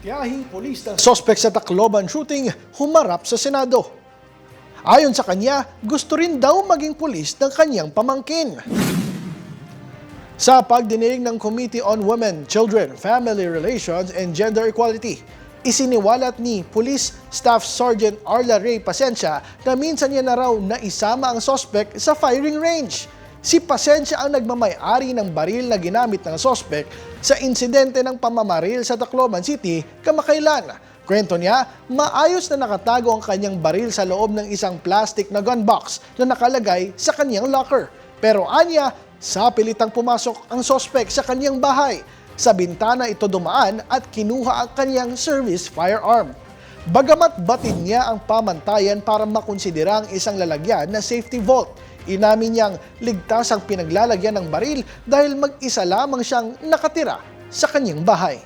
Tiyahing pulis ng sospek sa Tacloban shooting humarap sa Senado. Ayon sa kanya, gusto rin daw maging pulis ng kanyang pamangkin. Sa pagdinig ng Committee on Women, Children, Family Relations and Gender Equality, isiniwalat ni Police Staff Sergeant Arla Ray Pasencia na minsan niya na raw naisama ang sospek sa firing range. Si Pasencia ang nagmamay-ari ng baril na ginamit ng sospek sa insidente ng pamamaril sa Tacloban City kamakailan. Kwento niya, maayos na nakatago ang kanyang baril sa loob ng isang plastic na gun box na nakalagay sa kanyang locker. Pero anya, sa pilitang pumasok ang sospek sa kanyang bahay. Sa bintana ito dumaan at kinuha ang kanyang service firearm. Bagamat batid niya ang pamantayan para makonsidera ang isang lalagyan na safety vault, inamin niyang ligtas ang pinaglalagyan ng baril dahil mag-isa lamang siyang nakatira sa kanyang bahay.